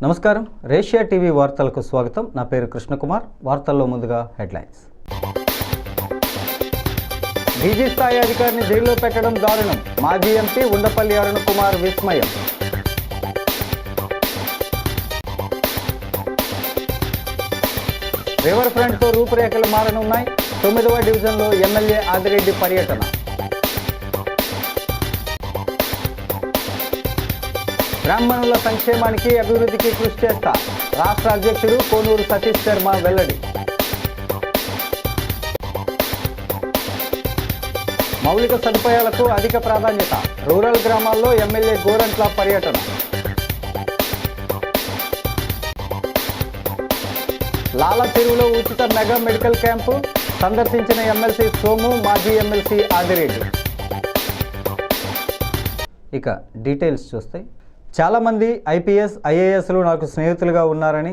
నమస్కారం, రేషియా టీవీ వార్తలకు స్వాగతం. నా పేరు కృష్ణకుమార్. వార్తల్లో ముందుగా హెడ్లైన్స్. డీజీ స్థాయి అధికారిని జైల్లో పెట్టడం దారుణం. మాజీ ఎంపీ ఉండపల్లి అరుణ్ కుమార్ విస్మయం. రివర్ ఫ్రంట్తో రూపురేఖలు మారనున్నాయి. 9వ డివిజన్లో ఎమ్మెల్యే ఆదిరెడ్డి పర్యటన. బ్రాహ్మణుల సంక్షేమానికి అభివృద్ధికి కృషి చేస్తా రాష్ట్ర అధ్యక్షుడు కోనూరు సతీష్ శర్మ వెల్లడి. మౌలిక సదుపాయాలకు అధిక ప్రాధాన్యత. రూరల్ గ్రామాల్లో ఎమ్మెల్యే గోరంట్ల పర్యటన. లాల చెరువులో ఉచిత మెగా మెడికల్ క్యాంపు సందర్శించిన ఎమ్మెల్సీ సోము, మాజీ ఎమ్మెల్సీ ఆదిరెడ్డి. ఇక డీటెయిల్స్ చూస్తే, చాలామంది ఐపీఎస్ ఐఏఎస్లు నాకు స్నేహితులుగా ఉన్నారని,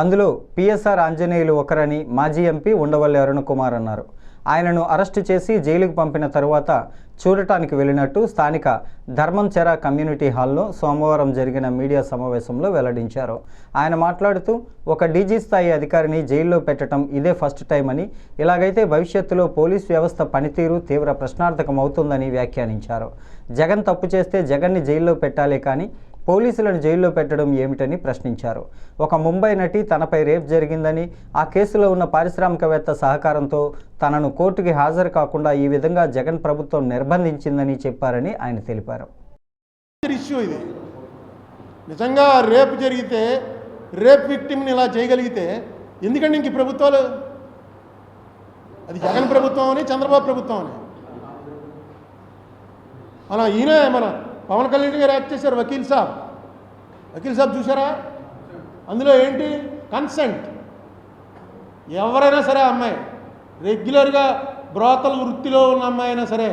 అందులో పిఎస్ఆర్ ఆంజనేయులు ఒకరని మాజీ ఎంపీ ఉండవల్లి అరుణ్ కుమార్ అన్నారు. ఆయనను అరెస్టు చేసి జైలుకు పంపిన తరువాత చూడటానికి వెళ్ళినట్టు స్థానిక ధర్మంచెర కమ్యూనిటీ హాల్లో సోమవారం జరిగిన మీడియా సమావేశంలో వెల్లడించారు. ఆయన మాట్లాడుతూ, ఒక డీజీ స్థాయి అధికారిని జైల్లో పెట్టడం ఇదే ఫస్ట్ టైం అని, ఇలాగైతే భవిష్యత్తులో పోలీస్ వ్యవస్థ పనితీరు తీవ్ర ప్రశ్నార్థకం అవుతుందని వ్యాఖ్యానించారు. జగన్ తప్పు చేస్తే జగన్ని జైల్లో పెట్టాలే కానీ పోలీసులను జైల్లో పెట్టడం ఏమిటని ప్రశ్నించారు. ఒక ముంబై నటి తనపై రేప్ జరిగిందని, ఆ కేసులో ఉన్న పారిశ్రామికవేత్త సహకారంతో తనను కోర్టుకి హాజరు కాకుండా ఈ విధంగా జగన్ ప్రభుత్వం నిర్బంధించిందని చెప్పారని ఆయన తెలిపారు. ఇష్యూ ఇది నిజంగా రేప్ జరిగితే, రేప్ విక్టిమ్ని ఇలా చేయగలిగితే ఎందుకంటే ఇంక ప్రభుత్వాలు, అది జగన్ ప్రభుత్వం అని చంద్రబాబు ప్రభుత్వం అని, అలా ఈయన మన పవన్ కళ్యాణ్ గారు యాక్ట్ చేశారు. వకీల్ సాబ్ చూసారా? అందులో ఏంటి కన్సెంట్. ఎవరైనా సరే అమ్మాయి రెగ్యులర్గా బ్రోతల వృత్తిలో ఉన్న అమ్మాయి అయినా సరే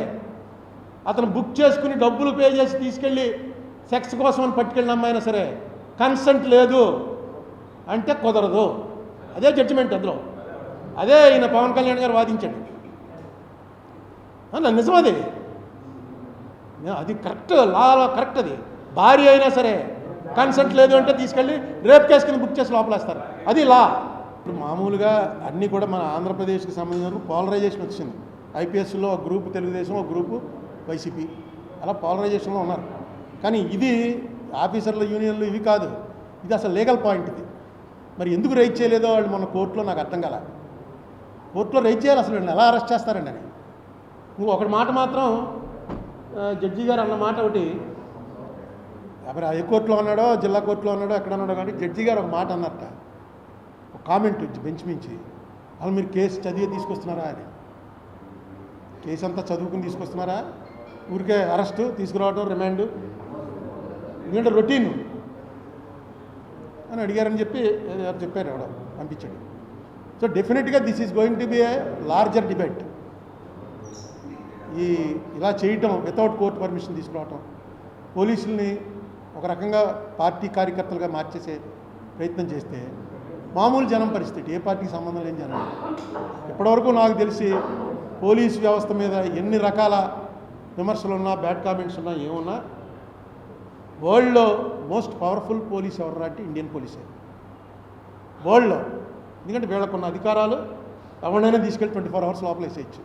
అతను బుక్ చేసుకుని డబ్బులు పే చేసి తీసుకెళ్ళి సెక్స్ కోసం అని పట్టుకెళ్ళిన అమ్మాయి అయినా సరే కన్సెంట్ లేదు అంటే కుదరదు. అదే జడ్జిమెంట్. అందులో అదే ఈయన పవన్ కళ్యాణ్ గారు వాదించాడు. నిజం అది కరెక్ట్, లాలో కరెక్ట్. అది భార్య అయినా సరే కన్సెంట్ లేదు అంటే తీసుకెళ్ళి రేప్ కేసు కింద బుక్ చేసి లోపలేస్తారు. అది లా. ఇప్పుడు మామూలుగా అన్నీ కూడా మన ఆంధ్రప్రదేశ్కి సంబంధించిన పోలరైజేషన్ వచ్చింది. ఐపీఎస్లో ఒక గ్రూపు తెలుగుదేశం, ఒక గ్రూపు వైసీపీ, అలా పోలరైజేషన్లో ఉన్నారు. కానీ ఇది ఆఫీసర్ల యూనియన్లు ఇవి కాదు, ఇది అసలు లీగల్ పాయింట్. ఇది మరి ఎందుకు రైజ్ చేయలేదో వాళ్ళు మొన్న కోర్టులో నాకు అర్థం కాల. కోర్టులో రైజ్ చేయాలి, అసలు ఎలా అరెస్ట్ చేస్తారండి అని. నువ్వు ఒకటి మాట మాత్రం జడ్జి గారు అన్న మాట ఒకటి, మరి హైకోర్టులో ఉన్నాడో జిల్లా కోర్టులో ఉన్నాడో ఎక్కడ ఉన్నాడో కానీ జడ్జి గారు ఒక మాట అన్నట్ట, ఒక కామెంట్ బెంచ్ మించి, అసలు మీరు కేసు చదివి తీసుకొస్తున్నారా అని. కేసు అంతా చదువుకుని తీసుకొస్తున్నారా? ఊరికే అరెస్టు తీసుకురావడం, రిమాండ్, ఎందుకంటే రొటీన్ అని అడిగారని చెప్పి చెప్పారు, ఎవడో పంపించాడు. సో డెఫినెట్గా this is going to be A larger debate. ఇలా చేయటం, వితౌట్ కోర్టు పర్మిషన్ తీసుకురావటం, పోలీసుల్ని ఒక రకంగా పార్టీ కార్యకర్తలుగా మార్చేసే ప్రయత్నం చేస్తే మామూలు జనం పరిస్థితి, ఏ పార్టీకి సంబంధం లేని జనం. ఇప్పటివరకు నాకు తెలిసి పోలీసు వ్యవస్థ మీద ఎన్ని రకాల విమర్శలు ఉన్నా, బ్యాడ్ కామెంట్స్ ఉన్నా, ఏమున్నా, వరల్డ్లో మోస్ట్ పవర్ఫుల్ పోలీస్ ఎవరు అంటే ఇండియన్ పోలీసే వరల్డ్లో. ఎందుకంటే వీళ్ళకున్న అధికారాలు ఎవరినైనా తీసుకెళ్ళి 24 hours లోపల వేసేయచ్చు.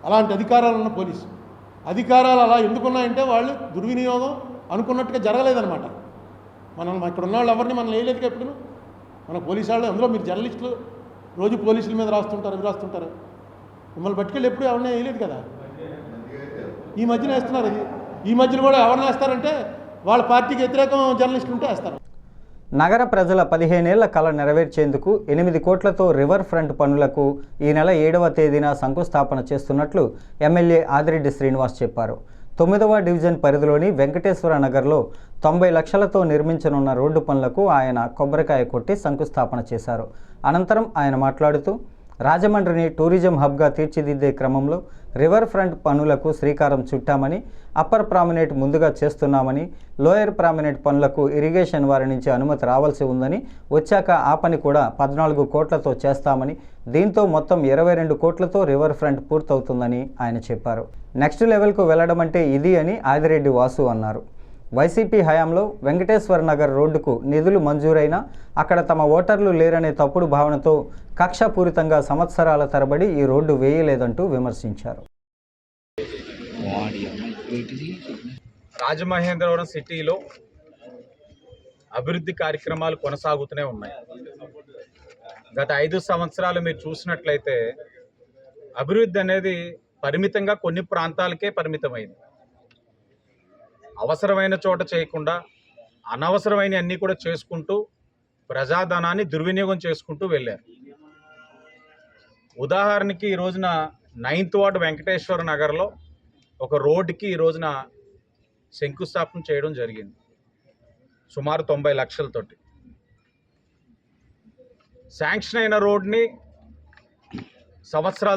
అలాంటి అధికారాలు ఉన్న పోలీసు. అధికారాలు అలా ఎందుకున్నాయంటే వాళ్ళు దుర్వినియోగం అనుకున్నట్టుగా జరగలేదన్నమాట. మనం ఇక్కడ ఉన్న వాళ్ళు ఎవరిని మనం వేయలేదు ఎప్పుడు. మన పోలీసు వాళ్ళు, అందులో మీరు జర్నలిస్టులు రోజు పోలీసుల మీద రాస్తుంటారు, అవి రాస్తుంటారు. మిమ్మల్ని పట్టుకెళ్ళి ఎప్పుడు ఎవరిని వేయలేదు కదా. ఈ మధ్యన వేస్తున్నారు. అది ఈ మధ్యన కూడా ఎవరిని వేస్తారంటే వాళ్ళ పార్టీకి వ్యతిరేకం జర్నలిస్టులు ఉంటే వేస్తారు. నగర ప్రజల 15 ఏళ్ల కళ నెరవేర్చేందుకు 8 కోట్లతో రివర్ ఫ్రంట్ పనులకు ఈ నెల 7వ తేదీన శంకుస్థాపన చేస్తున్నట్లు ఎమ్మెల్యే ఆదిరెడ్డి శ్రీనివాస్ చెప్పారు. 9వ డివిజన్ పరిధిలోని వెంకటేశ్వర నగర్లో 90 లక్షలతో నిర్మించనున్న రోడ్డు పనులకు ఆయన కొబ్బరికాయ కొట్టి శంకుస్థాపన చేశారు. అనంతరం ఆయన మాట్లాడుతూ, రాజమండ్రిని టూరిజం హబ్గా తీర్చిదిద్దే క్రమంలో రివర్ ఫ్రంట్ పనులకు శ్రీకారం చుట్టామని, అప్పర్ ప్రామినేట్ ముందుగా చేస్తున్నామని, లోయర్ ప్రామినేట్ పనులకు ఇరిగేషన్ వారి నుంచి అనుమతి రావాల్సి ఉందని, వచ్చాక ఆ పని కూడా 14 కోట్లతో చేస్తామని, దీంతో మొత్తం 22 కోట్లతో రివర్ ఫ్రంట్ పూర్తవుతుందని ఆయన చెప్పారు. నెక్స్ట్ లెవెల్కు వెళ్లడం అంటే ఇది అని ఆదిరెడ్డి వాసు అన్నారు. వైసీపీ హయాంలో వెంకటేశ్వర నగర్ రోడ్డుకు నిధులు మంజూరైనా అక్కడ తమ ఓటర్లు లేరనే తప్పుడు భావనతో కక్షపూరితంగా సంవత్సరాల తరబడి ఈ రోడ్డు వేయలేదంటూ విమర్శించారు. రాజమహేంద్రవరం సిటీలో అభివృద్ధి కార్యక్రమాలు కొనసాగుతూనే ఉన్నాయి. గత 5 సంవత్సరాలు మీరు చూసినట్లయితే అభివృద్ధి అనేది పరిమితంగా కొన్ని ప్రాంతాలకే పరిమితమైంది. అవసరమైన చోట చేయకుండా అనవసరమైన అన్నీ కూడా చేసుకుంటూ ప్రజాధనాన్ని దుర్వినియోగం చేసుకుంటూ వెళ్ళారు. ఉదాహరణకి ఈ రోజున 9th వార్డు వెంకటేశ్వర నగర్లో ఒక రోడ్డుకి ఈ రోజున శంకుస్థాపన చేయడం జరిగింది సుమారు 90 లక్షలతోటి. శాంక్షన్ అయిన రోడ్ని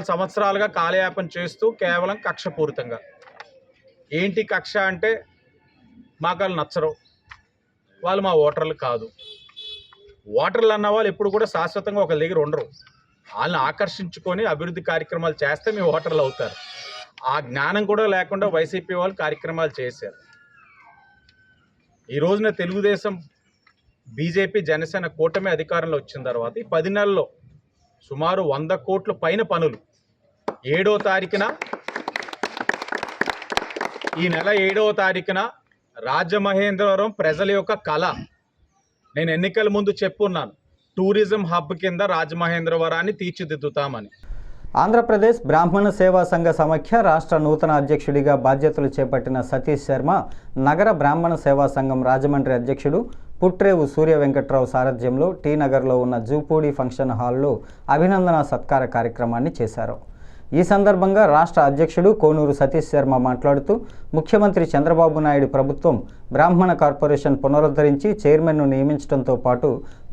సంవత్సరాలుగా కాలయాపన చేస్తూ కేవలం కక్షపూరితంగా. ఏంటి కక్ష అంటే మాకు వాళ్ళు నచ్చరు, వాళ్ళు మా ఓటర్లు కాదు. ఓటర్లు అన్న వాళ్ళు ఎప్పుడు కూడా శాశ్వతంగా ఒక దగ్గర ఉండరు. వాళ్ళని ఆకర్షించుకొని అభివృద్ధి కార్యక్రమాలు చేస్తే మీ ఓటర్లు అవుతారు. ఆ జ్ఞానం కూడా లేకుండా వైసీపీ వాళ్ళు కార్యక్రమాలు చేశారు. ఈ రోజున తెలుగుదేశం, బీజేపీ, జనసేన కూటమి అధికారంలో వచ్చిన తర్వాత ఈ 10 నెలల్లో సుమారు 100 కోట్ల పైన పనులు 7వ తారీఖున, ఈ నెల 7వ తారీఖున రాజమహేంద్రవరం ప్రజల యొక్క కళ. నేను ఎన్నికల ముందు చెప్పున్నాను, టూరిజం హబ్ కింద రాజమహేంద్రవరాన్ని తీర్చిదిద్దుతామని. ఆంధ్రప్రదేశ్ బ్రాహ్మణ సేవా సంఘ సమాఖ్య రాష్ట్ర నూతన అధ్యక్షుడిగా బాధ్యతలు చేపట్టిన సతీష్ శర్మ నగర బ్రాహ్మణ సేవా సంఘం రాజమండ్రి అధ్యక్షుడు పుట్రేవు సూర్య వెంకట్రావు సారథ్యంలో టీ నగర్లో ఉన్న జూపూడి ఫంక్షన్ హాల్లో అభినందన సత్కార కార్యక్రమాన్ని చేశారు. ఈ సందర్భంగా రాష్ట్ర అధ్యక్షుడు కోనూరు సతీష్ శర్మ మాట్లాడుతూ ముఖ్యమంత్రి చంద్రబాబు నాయుడు ప్రభుత్వం బ్రాహ్మణ కార్పొరేషన్ పునరుద్ధరించి చైర్మన్ను నియమించడంతో పాటు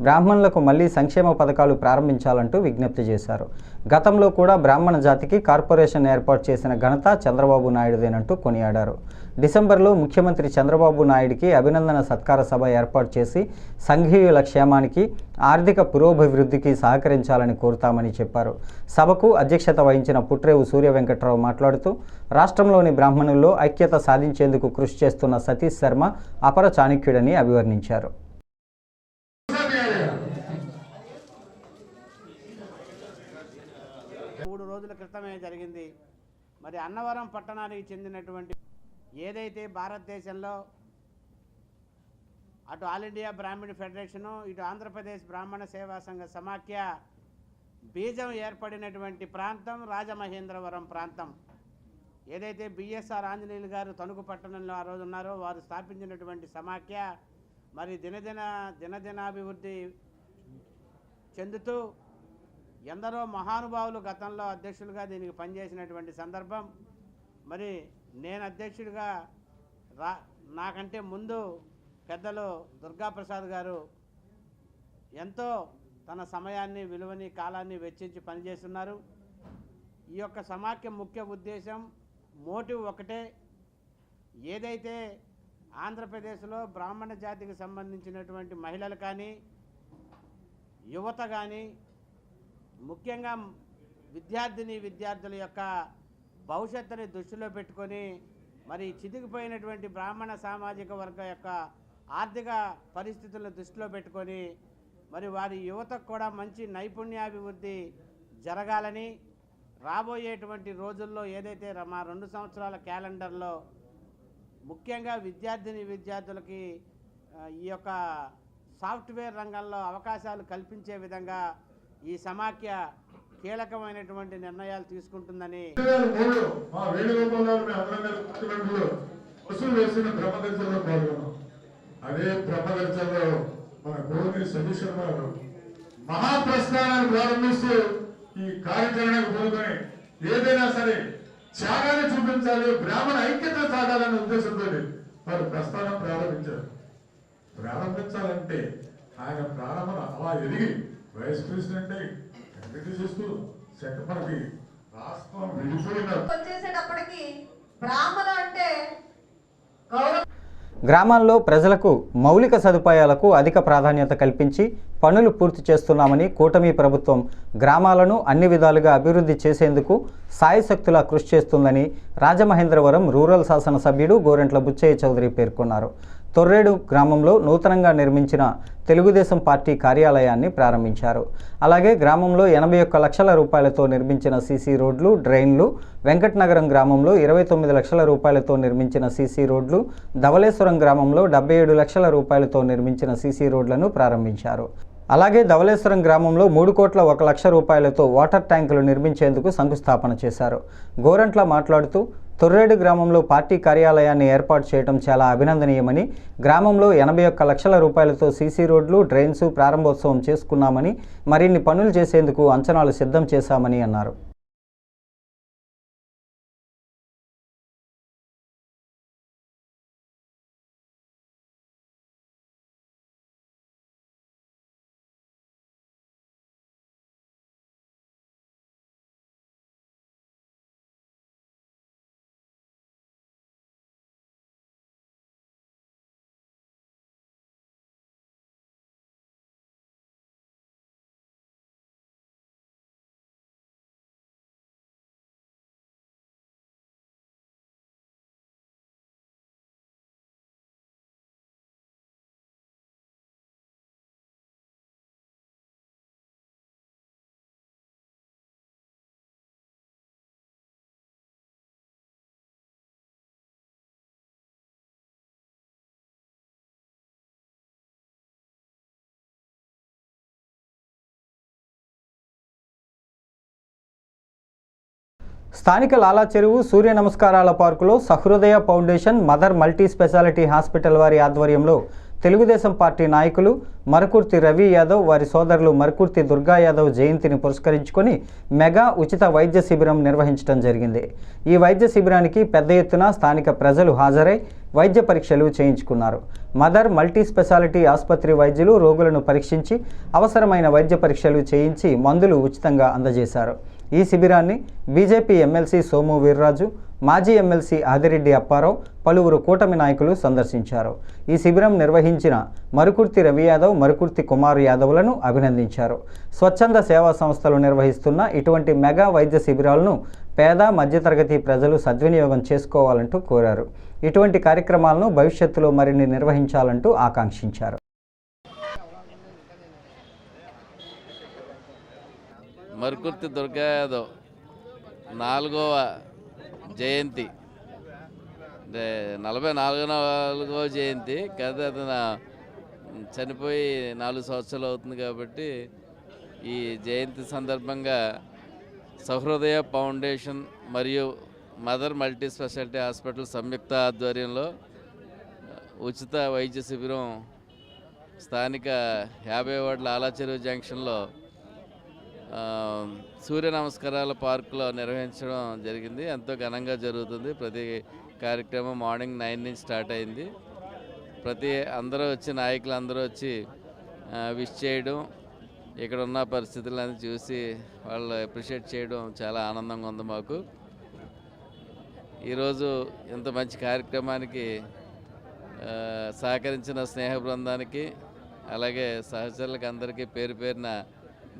బ్రాహ్మణులకు మళ్లీ సంక్షేమ పథకాలు ప్రారంభించాలంటూ విజ్ఞప్తి చేశారు. గతంలో కూడా బ్రాహ్మణ జాతికి కార్పొరేషన్ ఏర్పాటు చేసిన ఘనత చంద్రబాబు నాయుడుదేనంటూ కొనియాడారు. డిసెంబర్లో ముఖ్యమంత్రి చంద్రబాబు నాయుడికి అభినందన సత్కార సభ ఏర్పాటు చేసి సంఘీయుల క్షేమానికి, ఆర్థిక పురోభివృద్ధికి సహకరించాలని కోరుతామని చెప్పారు. సభకు అధ్యక్షత వహించిన పుట్రేవు సూర్య వెంకట్రావు మాట్లాడుతూ రాష్ట్రంలోని బ్రాహ్మణుల్లో ఐక్యత సాధించేందుకు కృషి చేస్తున్న సతీష్ శర్మ అపర చాణక్యుడని అభివర్ణించారు. 3 రోజుల క్రితమే జరిగింది. మరి అన్నవరం పట్టణానికి చెందినటువంటి ఏదైతే భారతదేశంలో అటు ఆల్ ఇండియా బ్రాహ్మణ ఫెడరేషను, ఇటు ఆంధ్రప్రదేశ్ బ్రాహ్మణ సేవా సంఘ సమాఖ్య బీజం ఏర్పడినటువంటి ప్రాంతం రాజమహేంద్రవరం ప్రాంతం. ఏదైతే బిఎస్ఆర్ ఆంజనేయులు గారు తణుకు పట్టణంలో ఆ రోజు ఉన్నారో వారు స్థాపించినటువంటి సమాఖ్య మరి దినదినాభివృద్ధి చెందుతూ ఎందరో మహానుభావులు గతంలో అధ్యక్షులుగా దీనికి పనిచేసినటువంటి సందర్భం. మరి నేను అధ్యక్షుడిగా నాకంటే ముందు పెద్దలు దుర్గాప్రసాద్ గారు ఎంతో తన సమయాన్ని, విలువని, కాలాన్ని వెచ్చించి పనిచేస్తున్నారు. ఈ యొక్క సమాఖ్య ముఖ్య ఉద్దేశం, మోటివ్ ఒకటే. ఏదైతే ఆంధ్రప్రదేశ్లో బ్రాహ్మణ జాతికి సంబంధించినటువంటి మహిళలు కానీ, యువత కానీ, ముఖ్యంగా విద్యార్థుల యొక్క భవిష్యత్తుని దృష్టిలో పెట్టుకొని మరి చితికిపోయినటువంటి బ్రాహ్మణ సామాజిక వర్గ యొక్క ఆర్థిక పరిస్థితులను దృష్టిలో పెట్టుకొని మరి వారి యువతకు కూడా మంచి నైపుణ్యాభివృద్ధి జరగాలని రాబోయేటువంటి రోజుల్లో ఏదైతే మా 2 సంవత్సరాల క్యాలెండర్లో ముఖ్యంగా విద్యార్థులకి ఈ యొక్క సాఫ్ట్వేర్ రంగంలో అవకాశాలు కల్పించే విధంగా ఈ సమాఖ్య కీలకమైనటువంటి నిర్ణయాలు తీసుకుంటుందని అదే బ్రహ్మదర్శనలో మన కోనూరు సతీష్ శర్మ గారు మహాప్రస్థానాన్ని ప్రారంభిస్తూ ఈ కార్యక్రమానికి పోదుకొని ఏదైనా సరే త్యాగాన్ని చూపించాలి, బ్రాహ్మణ ఐక్యత సాగాలనే ఉద్దేశంతో వారు ప్రస్థానం ప్రారంభించాలంటే ఆయన ప్రారంభం అలా ఎదిగి వైస్ ప్రెసిడెంట్ అయి ఎంపీ చేస్తూ మనకి రాష్ట్రం విడిపోయిన వచ్చేసేటప్పటికి బ్రాహ్మణ అంటే గౌరవ గ్రామాల్లో ప్రజలకు మౌలిక సదుపాయాలకు అధిక ప్రాధాన్యత కల్పించి పనులు పూర్తి చేస్తున్నామని కూటమి ప్రభుత్వం గ్రామాలను అన్ని విధాలుగా అభివృద్ధి చేసేందుకు సాయశక్తులా కృషి చేస్తుందని రాజమహేంద్రవరం రూరల్ శాసనసభ్యుడు గోరంట్ల బుచ్చయ్య చౌదరి పేర్కొన్నారు. తొర్రేడు గ్రామంలో నూతనంగా నిర్మించిన తెలుగుదేశం పార్టీ కార్యాలయాన్ని ప్రారంభించారు. అలాగే గ్రామంలో 81 లక్షల రూపాయలతో నిర్మించిన సీసీ రోడ్లు, డ్రైన్లు, వెంకటనగరం గ్రామంలో 29 లక్షల రూపాయలతో నిర్మించిన సీసీ రోడ్లు, ధవళేశ్వరం గ్రామంలో 77 లక్షల రూపాయలతో నిర్మించిన సీసీ రోడ్లను ప్రారంభించారు. అలాగే ధవళేశ్వరం గ్రామంలో 3 కోట్ల 1 లక్ష రూపాయలతో వాటర్ ట్యాంకులు నిర్మించేందుకు శంకుస్థాపన చేశారు. గోరంట్ల మాట్లాడుతూ తొర్రేడు గ్రామంలో పార్టీ కార్యాలయాన్ని ఏర్పాటు చేయడం చాలా అభినందనీయమని, గ్రామంలో 81 లక్షల రూపాయలతో సీసీ రోడ్లు, డ్రైన్స్ ప్రారంభోత్సవం చేసుకున్నామని, మరిన్ని పనులు చేసేందుకు అంచనాలు సిద్ధం చేశామని అన్నారు. స్థానిక లాలా చెరువు సూర్య నమస్కారాల పార్కులో Sahrudaya foundation, mother multi speciality hospital వారి ఆధ్వర్యంలో తెలుగుదేశం పార్టీ నాయకులు మరకుర్తి రవి యాదవ్, వారి సోదరులు మరకుర్తి దుర్గా యాదవ్ జయంతిని పురస్కరించుకొని మెగా ఉచిత వైద్య శిబిరం నిర్వహించడం జరిగింది. ఈ వైద్య శిబిరానికి పెద్ద ఎత్తున స్థానిక ప్రజలు హాజరై వైద్య పరీక్షలు చేయించుకున్నారు. మదర్ మల్టీ స్పెషాలిటీ ఆసుపత్రి వైద్యులు రోగులను పరీక్షించి అవసరమైన వైద్య పరీక్షలు చేయించి మందులు ఉచితంగా అందజేశారు. ఈ శిబిరాన్ని బీజేపీ ఎమ్మెల్సీ సోము వీర్రాజు, మాజీ ఎమ్మెల్సీ ఆదిరెడ్డి అప్పారావు, పలువురు కూటమి నాయకులు సందర్శించారు. ఈ శిబిరం నిర్వహించిన మరకుర్తి రవి యాదవ్, మరకుర్తి కుమార్ యాదవ్లను అభినందించారు. స్వచ్ఛంద సేవా సంస్థలు నిర్వహిస్తున్న ఇటువంటి మెగా వైద్య శిబిరాలను పేద మధ్యతరగతి ప్రజలు సద్వినియోగం చేసుకోవాలంటూ కోరారు. ఇటువంటి కార్యక్రమాలను భవిష్యత్తులో మరిన్ని నిర్వహించాలంటూ ఆకాంక్షించారు. మరకుర్తి దుర్గా యాదవ్ 4వ జయంతి, అంటే 44వ జయంతి కదా, అతను చనిపోయి 4 సంవత్సరాలు అవుతుంది కాబట్టి ఈ జయంతి సందర్భంగా సహృదయ ఫౌండేషన్ మరియు మదర్ మల్టీ స్పెషాలిటీ హాస్పిటల్ సంయుక్త ఆధ్వర్యంలో ఉచిత వైద్య శిబిరం స్థానిక 50 వార్డు లాలా చెరువు జంక్షన్లో సూర్య నమస్కారాల పార్కులో నిర్వహించడం జరిగింది. ఎంతో ఘనంగా జరుగుతుంది. ప్రతి కార్యక్రమం మార్నింగ్ 9 నుంచి స్టార్ట్ అయింది. అందరూ వచ్చి, నాయకులు అందరూ వచ్చి విష్ చేయడం, ఇక్కడ ఉన్న పరిస్థితులను చూసి వాళ్ళు అప్రిషియేట్ చేయడం చాలా ఆనందంగా ఉంది మాకు. ఈరోజు ఇంత మంచి కార్యక్రమానికి సహకరించిన స్నేహ బృందానికి, అలాగే సహచరులకు అందరికీ పేరు పేరున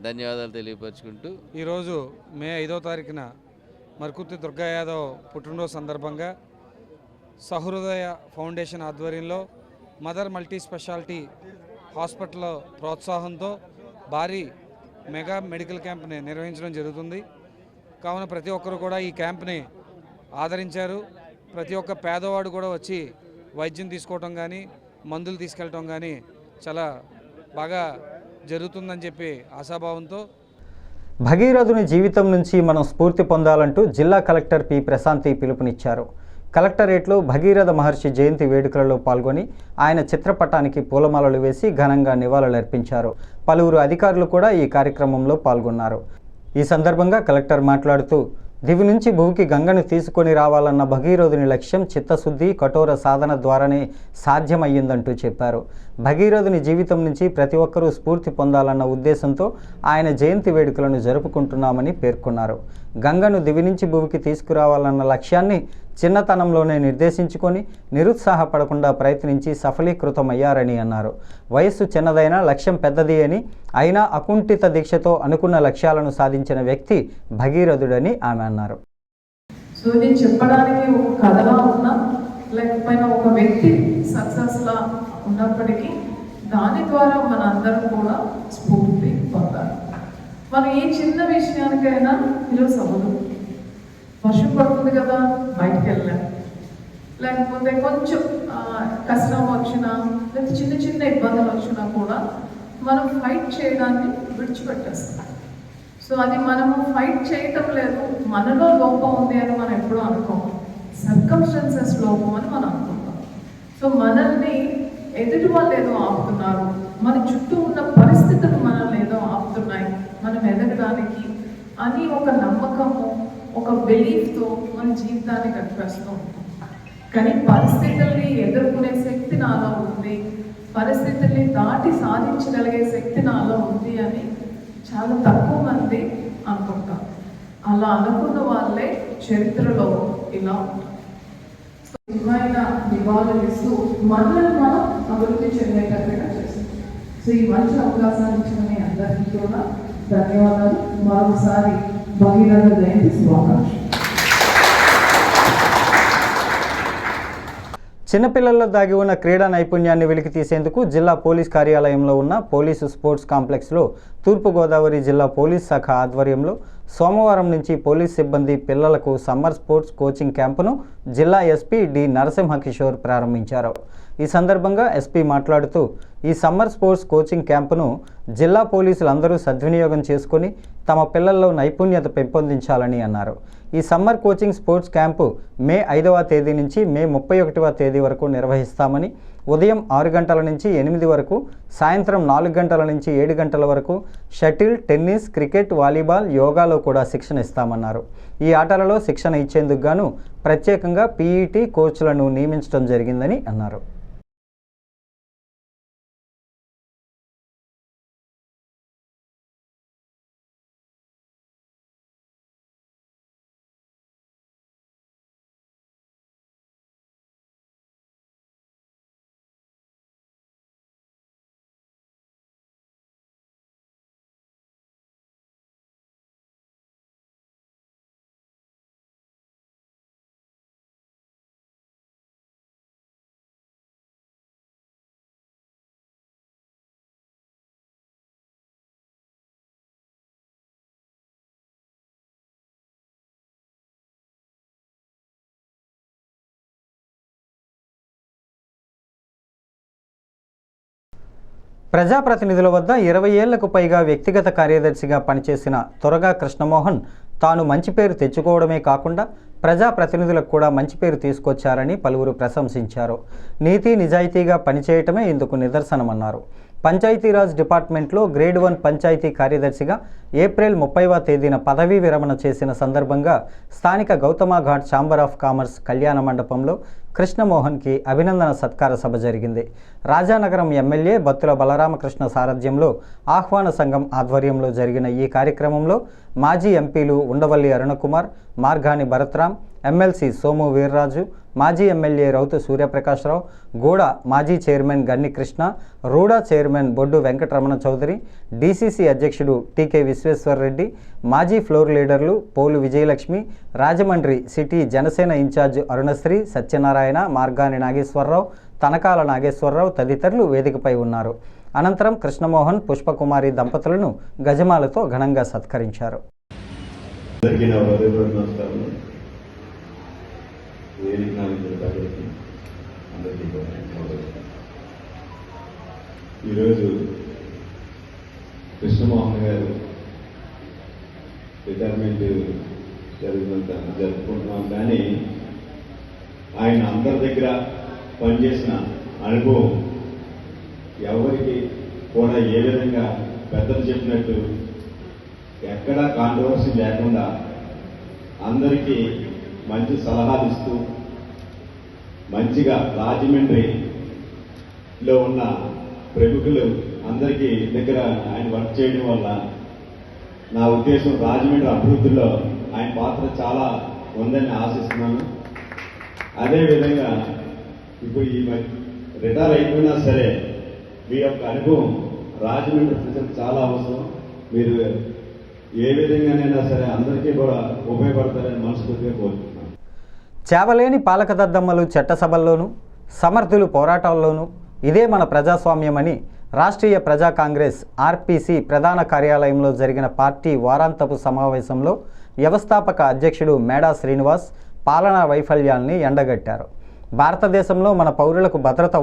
ధన్యవాదాలు తెలియపరుచుకుంటూ, ఈరోజు మే 5వ తారీఖున మరకుర్తి దుర్గా యాదవ్ పుట్టినరోజు సందర్భంగా సహృదయ ఫౌండేషన్ ఆధ్వర్యంలో మదర్ మల్టీ స్పెషాలిటీ హాస్పిటల్ ప్రోత్సాహంతో భారీ మెగా మెడికల్ క్యాంప్ని నిర్వహించడం జరుగుతుంది. కావున ప్రతి ఒక్కరు కూడా ఈ క్యాంప్ని ఆదరించారు. ప్రతి ఒక్క పేదవాడు కూడా వచ్చి వైద్యం తీసుకోవటం కానీ, మందులు తీసుకెళ్ళటం కానీ చాలా బాగా జరుగుతుందని చెప్పి ఆశాభావంతో, భగీరథుని జీవితం నుంచి మనం స్ఫూర్తి పొందాలంటూ జిల్లా కలెక్టర్ పి ప్రశాంతి పిలుపునిచ్చారు. కలెక్టరేట్లో భగీరథ మహర్షి జయంతి వేడుకలలో పాల్గొని ఆయన చిత్రపటానికి పూలమాలలు వేసి ఘనంగా నివాళులర్పించారు. పలువురు అధికారులు కూడా ఈ కార్యక్రమంలో పాల్గొన్నారు. ఈ సందర్భంగా కలెక్టర్ మాట్లాడుతూ, దివి నుంచి భూమికి గంగను తీసుకొని రావాలన్న భగీరథుని లక్ష్యం చిత్తశుద్ధి, కఠోర సాధన ద్వారానే సాధ్యమయ్యిందంటూ చెప్పారు. భగీరథుని జీవితం నుంచి ప్రతి ఒక్కరూ స్ఫూర్తి పొందాలన్న ఉద్దేశంతో ఆయన జయంతి వేడుకలను జరుపుకుంటున్నామని పేర్కొన్నారు. గంగను దివి నుంచి భూమికి తీసుకురావాలన్న లక్ష్యాన్ని చిన్నతనంలోనే నిర్దేశించుకొని నిరుత్సాహపడకుండా ప్రయత్నించి సఫలీకృతమయ్యారని అన్నారు. వయస్సు చిన్నదైనా లక్ష్యం పెద్దది అని, అయినా అకుంఠిత దీక్షతో అనుకున్న లక్ష్యాలను సాధించిన వ్యక్తి భగీరథుడని ఆమె అన్నారు. సో నేను చెప్పడానికి ఒక కథలా ఉన్నా లేకపోయినా ఒక వ్యక్తి సక్సెస్లా ఉన్నప్పటికీ దాని ద్వారా మన అందరం కూడా స్ఫూర్తి పొందాలి. మనం ఏ చిన్న విషయానికైనా ఈరోజు అవ్వదు. వర్షం పడుతుంది కదా, బయటికి వెళ్ళాం, లేకపోతే కొంచెం కష్టం వచ్చినా లేకపోతే చిన్న చిన్న ఇబ్బందులు వచ్చినా కూడా మనం ఫైట్ చేయడాన్ని విడిచిపెట్టేస్తాం. సో అది మనము ఫైట్ చేయటం లేదు, మనలో లోపం ఉంది అని మనం ఎప్పుడూ అనుకోము, సర్కమ్స్టెన్సెస్ లోపం అని మనం అనుకుంటాం. సో మనల్ని ఎదుటి వాళ్ళు ఏదో ఆపుతున్నారు, మన చుట్టూ ఉన్న పరిస్థితులు మనల్ని ఏదో ఆపుతున్నాయి మనం ఎదగడానికి అని ఒక నమ్మకము, ఒక బిలీఫ్తో మన జీవితాన్ని గడిపేస్తూ ఉంటాం. కానీ పరిస్థితుల్ని ఎదుర్కొనే శక్తి నాలో ఉంది, పరిస్థితుల్ని దాటి సాధించగలిగే శక్తి నాలో ఉంది అని చాలా తక్కువ మంది అనుకుంటారు. అలా అనుకున్న వాళ్ళే చరిత్రలో ఇలా ఉంటారు. నిజమైన నివాళులు ఇస్తూ మనల్ని మనం అభివృద్ధి చెందేటట్టుగా చేస్తాం. సో ఈ మంచి అవకాశాన్ని ఇచ్చిన మీ అందరికీ కూడా ధన్యవాదాలు. మరోసారి భగీరథ జయంతి శుభాకాంక్షలు. చిన్నపిల్లల్లో దాగి ఉన్న క్రీడా నైపుణ్యాన్ని వెలికి తీసేందుకు జిల్లా పోలీస్ కార్యాలయంలో ఉన్న పోలీసు స్పోర్ట్స్ కాంప్లెక్స్లో తూర్పుగోదావరి జిల్లా పోలీస్ శాఖ ఆధ్వర్యంలో సోమవారం నుంచి పోలీస్ సిబ్బంది పిల్లలకు సమ్మర్ స్పోర్ట్స్ కోచింగ్ క్యాంపును జిల్లా ఎస్పీ డి నరసింహకిషోర్ ప్రారంభించారు. ఈ సందర్భంగా ఎస్పీ మాట్లాడుతూ ఈ సమ్మర్ స్పోర్ట్స్ కోచింగ్ క్యాంపును జిల్లా పోలీసులందరూ సద్వినియోగం చేసుకుని తమ పిల్లల్లో నైపుణ్యత పెంపొందించాలని అన్నారు. ఈ సమ్మర్ కోచింగ్ స్పోర్ట్స్ క్యాంపు మే 5వ తేదీ నుంచి మే 31వ తేదీ వరకు నిర్వహిస్తామని, ఉదయం 6 గంటల నుంచి 8 వరకు, సాయంత్రం 4 గంటల నుంచి 7 గంటల వరకు షటిల్, టెన్నిస్, క్రికెట్, వాలీబాల్, యోగాలో కూడా శిక్షణ ఇస్తామన్నారు. ఈ ఆటలలో శిక్షణ ఇచ్చేందుకు గాను ప్రత్యేకంగా పీఈటీ కోచ్లను నియమించడం జరిగిందని అన్నారు. ప్రజాప్రతినిధుల వద్ద 20 ఏళ్లకు పైగా వ్యక్తిగత కార్యదర్శిగా పనిచేసిన తొరగా కృష్ణమోహన్ తాను మంచి పేరు తెచ్చుకోవడమే కాకుండా ప్రజాప్రతినిధులకు కూడా మంచి పేరు తీసుకొచ్చారని పలువురు ప్రశంసించారు. నీతి నిజాయితీగా పనిచేయటమే ఇందుకు నిదర్శనమన్నారు. పంచాయతీరాజ్ డిపార్ట్మెంట్లో గ్రేడ్ 1 పంచాయతీ కార్యదర్శిగా ఏప్రిల్ 30వ తేదీన పదవీ విరమణ చేసిన సందర్భంగా స్థానిక గౌతమఘాట్ ఛాంబర్ ఆఫ్ కామర్స్ కళ్యాణ మండపంలో కృష్ణమోహన్కి అభినందన సత్కార సభ జరిగింది. రాజానగరం ఎమ్మెల్యే బత్తుల బలరామకృష్ణ సారథ్యంలో ఆహ్వాన సంఘం ఆధ్వర్యంలో జరిగిన ఈ కార్యక్రమంలో మాజీ ఎంపీలు ఉండవల్లి అరుణకుమార్, మార్గాని భరత్రామ్, ఎమ్మెల్సీ సోము వీర్రాజు, మాజీ ఎమ్మెల్యే రౌతు సూర్యప్రకాశ్రావు, గూడ మాజీ chairman Ganni Krishna, RUDA chairman Boddu Venkataramana Chowdary, DCC అధ్యక్షుడు టీకే విశ్వేశ్వర్రెడ్డి, మాజీ ఫ్లోర్ లీడర్లు పోలు విజయలక్ష్మి, రాజమండ్రి సిటీ జనసేన ఇన్ఛార్జ్ అరుణశ్రీ, సత్యనారాయణ, మార్గాని నాగేశ్వరరావు, తనకాల నాగేశ్వరరావు తదితరులు వేదికపై ఉన్నారు. అనంతరం కృష్ణమోహన్, పుష్పకుమారి దంపతులను గజమాలతో ఘనంగా సత్కరించారు. ఈరోజు కృష్ణమోహన్ గారు రిటైర్మెంట్ జరుపుకుంటున్నాం, కానీ ఆయన అందరి దగ్గర పనిచేసిన అనుభవం ఎవరికి కూడా ఏ విధంగా పెద్దలు చెప్పినట్టు ఎక్కడా కాంట్రవర్సీ లేకుండా అందరికీ మంచి సలహాలు ఇస్తూ మంచిగా రాజమండ్రిలో ఉన్న ప్రముఖులు అందరికీ దగ్గర ఆయన వర్క్ చేయడం వల్ల నా ఉద్దేశం రాజమండ్రి అభివృద్ధిలో ఆయన పాత్ర చాలా ఉందని ఆశిస్తున్నాను. అదేవిధంగా ఇప్పుడు ఈ రిటైర్ అయిపోయినా సరే మీ యొక్క అనుభవం రాజమండ్రి ప్రజలకు చాలా అవసరం. మీరు ఏ విధంగానైనా సరే అందరికీ కూడా ఉపయోగపడతారని మనస్ఫూర్తిగా కోరుకుంటున్నాను. చేవలేని పాలకదద్దమ్మలు చట్టసభల్లోనూ సమర్థులు పోరాటాల్లోనూ ఇదే మన ప్రజాస్వామ్యమని రాష్ట్రీయ ప్రజా కాంగ్రెస్ ఆర్పీసీ ప్రధాన కార్యాలయంలో జరిగిన పార్టీ వారాంతపు సమావేశంలో వ్యవస్థాపక అధ్యక్షుడు మేడా శ్రీనివాస్ పాలనా వైఫల్యాన్ని ఎండగట్టారు. భారతదేశంలో మన పౌరులకు భద్రత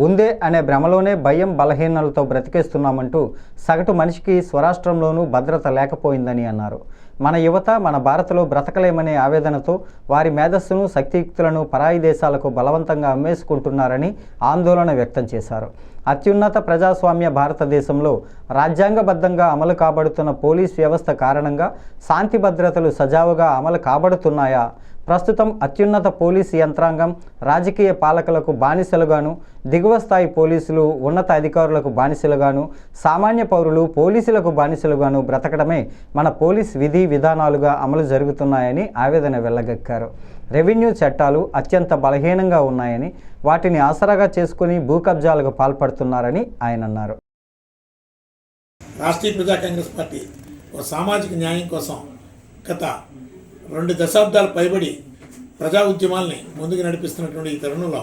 ఉందే అనే భ్రమలోనే భయం బలహీనలతో బ్రతికేస్తున్నామంటూ సగటు మనిషికి స్వరాష్ట్రంలోనూ భద్రత లేకపోయిందని అన్నారు. మన యువత మన భారత్లో బ్రతకలేమనే ఆవేదనతో వారి మేధస్సును శక్తియుక్తులను పరాయి దేశాలకు బలవంతంగా అమ్మేసుకుంటున్నారని ఆందోళన వ్యక్తం చేశారు. అత్యున్నత ప్రజాస్వామ్య భారతదేశంలో రాజ్యాంగబద్ధంగా అమలు కాబడుతున్న పోలీస్ వ్యవస్థ కారణంగా శాంతి భద్రతలు సజావుగా అమలు కాబడుతున్నాయా? ప్రస్తుతం అత్యున్నత పోలీసు యంత్రాంగం రాజకీయ పాలకులకు బానిసలుగాను, దిగువ స్థాయి పోలీసులు ఉన్నత అధికారులకు బానిసలుగాను, సామాన్య పౌరులు పోలీసులకు బానిసలుగాను బ్రతకడమే మన పోలీస్ విధి విధానాలుగా అమలు జరుగుతున్నాయని ఆవేదన వెళ్లగక్కారు. రెవెన్యూ చట్టాలు అత్యంత బలహీనంగా ఉన్నాయని, వాటిని ఆసరాగా చేసుకుని భూ కబ్జాలకు పాల్పడుతున్నారని ఆయన అన్నారు. రాష్ట్రీయ ప్రజా కాంగ్రెస్ పార్టీ ఒక సామాజిక న్యాయం కోసం గత 2 దశాబ్దాల పైబడి ప్రజా ఉద్యమాల్ని ముందుకు నడిపిస్తున్నటువంటి ఈ తరుణంలో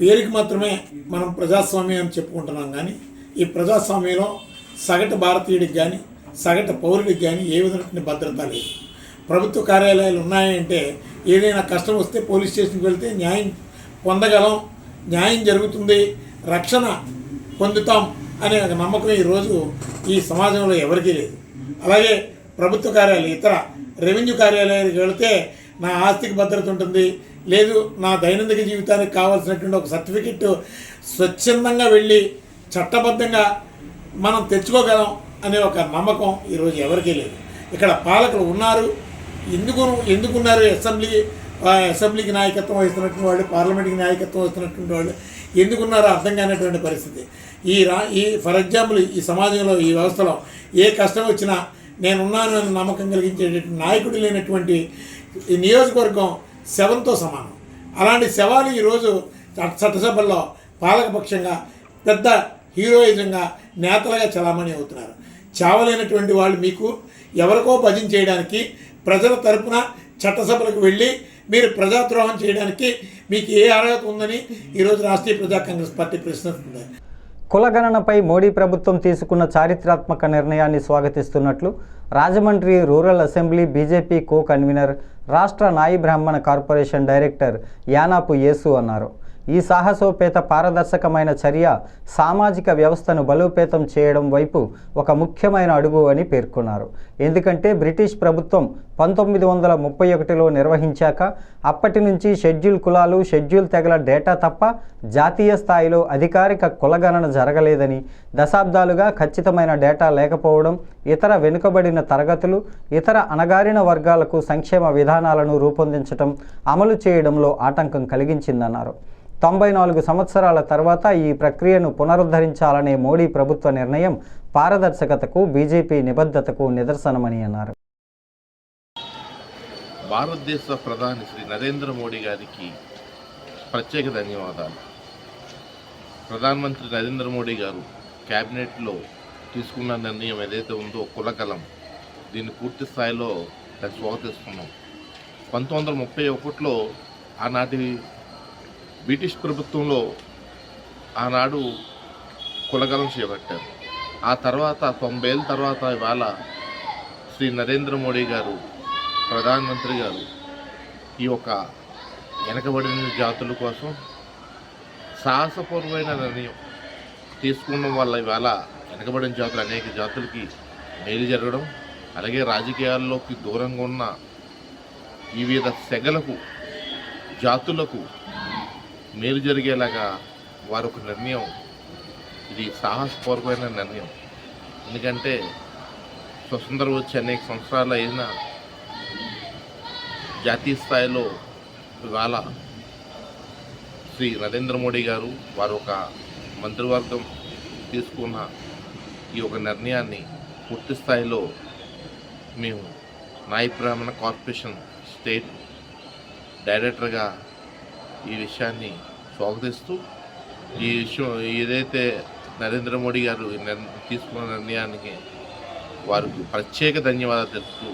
పేరుకి మాత్రమే మనం ప్రజాస్వామ్యం అని చెప్పుకుంటున్నాం, కానీ ఈ ప్రజాస్వామ్యంలో సగటు భారతీయుడికి కానీ సగటు పౌరుడికి కానీ ఏ విధమైన భద్రత లేదు. ప్రభుత్వ కార్యాలయాలు ఉన్నాయంటే ఏదైనా కష్టం వస్తే పోలీస్ స్టేషన్కి వెళ్తే న్యాయం పొందగలం, న్యాయం జరుగుతుంది, రక్షణ పొందుతాం అనే ఒక నమ్మకం ఈరోజు ఈ సమాజంలో ఎవరికీ లేదు. అలాగే ప్రభుత్వ కార్యాలయాలు ఇతర రెవెన్యూ కార్యాలయాలకు వెళితే నా ఆస్తికి భద్రత ఉంటుంది, లేదు నా దైనందిక జీవితానికి కావాల్సినటువంటి ఒక సర్టిఫికెట్ స్వచ్ఛందంగా వెళ్ళి చట్టబద్ధంగా మనం తెచ్చుకోగలం అనే ఒక నమ్మకం ఈరోజు ఎవరికీ లేదు. ఇక్కడ పాలకులు ఉన్నారు, ఎందుకున్నారు? అసెంబ్లీకి నాయకత్వం వహిస్తున్నటువంటి వాళ్ళు, పార్లమెంట్కి నాయకత్వం వహిస్తున్నటువంటి వాళ్ళు ఎందుకున్నారో అర్థం కానటువంటి పరిస్థితి. ఈ ఫర్ ఎగ్జాంపుల్ ఈ సమాజంలో ఈ వ్యవస్థలో ఏ కష్టం వచ్చినా నేనున్నాను అని నమ్మకం కలిగించేటటువంటి నాయకుడు లేనటువంటి ఈ నియోజకవర్గం శవంతో సమానం. అలాంటి శవాలు ఈరోజు చట్టసభల్లో పాలకపక్షంగా పెద్ద హీరోయిజంగా నేతలుగా చలామణి అవుతున్నారు. చావలేనటువంటి వాళ్ళు మీకు ఎవరికో భజన చేయడానికి ప్రజల తరపున చట్టసభలకు వెళ్ళి మీరు ప్రజాద్రోహం చేయడానికి మీకు ఏ అర్హత ఉందని ఈరోజు రాష్ట్రీయ ప్రజా కాంగ్రెస్ పార్టీ ప్రశ్నిస్తుంది. కులగణనపై మోడీ ప్రభుత్వం తీసుకున్న చారిత్రాత్మక నిర్ణయాన్ని స్వాగతిస్తున్నట్లు Rajamundry rural assembly BJP co convener, రాష్ట్ర నాయి బ్రాహ్మణ కార్పొరేషన్ డైరెక్టర్ యానాపు యేసు అన్నారు. ఈ సాహసోపేత పారదర్శకమైన చర్య సామాజిక వ్యవస్థను బలోపేతం చేయడం వైపు ఒక ముఖ్యమైన అడుగు అని పేర్కొన్నారు. ఎందుకంటే బ్రిటిష్ ప్రభుత్వం 1931లో నిర్వహించాక అప్పటి నుంచి షెడ్యూల్ కులాలు, షెడ్యూల్ తెగల డేటా తప్ప జాతీయ స్థాయిలో అధికారిక కులగణన జరగలేదని, దశాబ్దాలుగా ఖచ్చితమైన డేటా లేకపోవడం ఇతర వెనుకబడిన తరగతులు, ఇతర అణగారిన వర్గాలకు సంక్షేమ విధానాలను రూపొందించడం, అమలు చేయడంలో ఆటంకం కలిగించిందన్నారు. 94 సంవత్సరాల తర్వాత ఈ ప్రక్రియను పునరుద్ధరించాలనే మోడీ ప్రభుత్వ నిర్ణయం పారదర్శకతకు, బీజేపీ నిబద్ధతకు నిదర్శనమని అన్నారు. భారతదేశ ప్రధాని శ్రీ నరేంద్ర మోడీ గారికి ప్రత్యేక ధన్యవాదాలు. ప్రధానమంత్రి నరేంద్ర మోడీ గారు క్యాబినెట్లో తీసుకున్న నిర్ణయం ఏదైతే ఉందో కులకలం, దీన్ని పూర్తి స్థాయిలో స్వాగతిస్తున్నాం. 1931లో ఆనాటి బ్రిటిష్ ప్రభుత్వంలో ఆనాడు కులగలం చేపట్టారు. ఆ తర్వాత 90 ఏళ్ళ తర్వాత ఇవాళ శ్రీ నరేంద్ర మోడీ గారు ప్రధానమంత్రి గారు ఈ యొక్క వెనకబడిన జాతుల కోసం సాహసపూర్వమైన నిర్ణయం తీసుకోవడం వల్ల ఇవాళ వెనకబడిన జాతులు అనేక జాతులకి మేలు జరగడం, అలాగే రాజకీయాల్లోకి దూరంగా ఉన్న వివిధ తెగలకు, జాతులకు మేలు జరిగేలాగా వారు ఒక నిర్ణయం, ఇది సాహసపూర్వమైన నిర్ణయం. ఎందుకంటే స్వతంత్రం వచ్చి అనేక సంవత్సరాలు అయినా జాతీయ స్థాయిలో ఇవాళ శ్రీ నరేంద్ర మోడీ గారు వారు ఒక మంత్రివర్గం తీసుకున్న ఈ ఒక నిర్ణయాన్ని పూర్తి స్థాయిలో మేము నాయి బ్రాహ్మణ కార్పొరేషన్ స్టేట్ డైరెక్టర్గా ఈ విషయాన్ని స్వాగతిస్తూ ఈ విషయం ఏదైతే నరేంద్ర మోడీ గారు తీసుకున్న నిర్ణయానికి వారికి ప్రత్యేక ధన్యవాదాలు తెలుపుతూ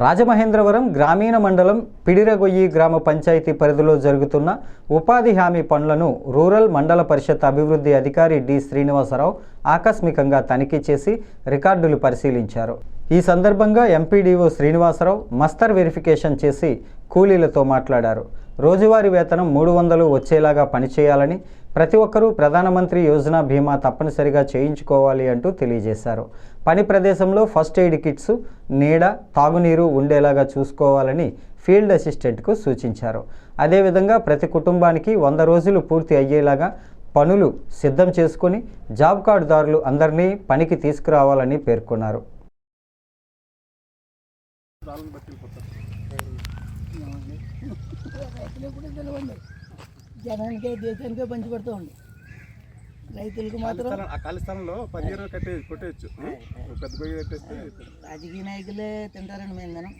రాజమహేంద్రవరం గ్రామీణ మండలం పిడిరగొయ్యి గ్రామ పంచాయతీ పరిధిలో జరుగుతున్న ఉపాధి హామీ పనులను రూరల్ మండల పరిషత్ అభివృద్ధి అధికారి డి శ్రీనివాసరావు ఆకస్మికంగా తనిఖీ చేసి రికార్డులు పరిశీలించారు. ఈ సందర్భంగా ఎంపీడీఓ శ్రీనివాసరావు మస్తర్ వెరిఫికేషన్ చేసి కూలీలతో మాట్లాడారు. రోజువారీ వేతనం 300 వచ్చేలాగా పనిచేయాలని, ప్రతి ఒక్కరూ ప్రధానమంత్రి యోజన బీమా తప్పనిసరిగా చేయించుకోవాలి అంటూ తెలియజేశారు. పని ప్రదేశంలో ఫస్ట్ ఎయిడ్ కిట్స్, నీడ, తాగునీరు ఉండేలాగా చూసుకోవాలని ఫీల్డ్ అసిస్టెంట్కు సూచించారు. అదేవిధంగా ప్రతి కుటుంబానికి 100 రోజులు పూర్తి అయ్యేలాగా పనులు సిద్ధం చేసుకుని జాబ్ కార్డుదారులు అందరినీ పనికి తీసుకురావాలని పేర్కొన్నారు. జనానికే దేశానికే పంచి పెడతా ఉండి రైతులకు మాత్రం ఆ ఖాళీ స్థలంలో 10 కొట్టేయచ్చు. పెద్ద గొయ్యి కట్టేస్తే రాజకీయ నాయకులే తింటారండి మేము ధనం.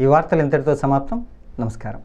ఈ వార్తలు ఇంతటితో సమాప్తం. నమస్కారం.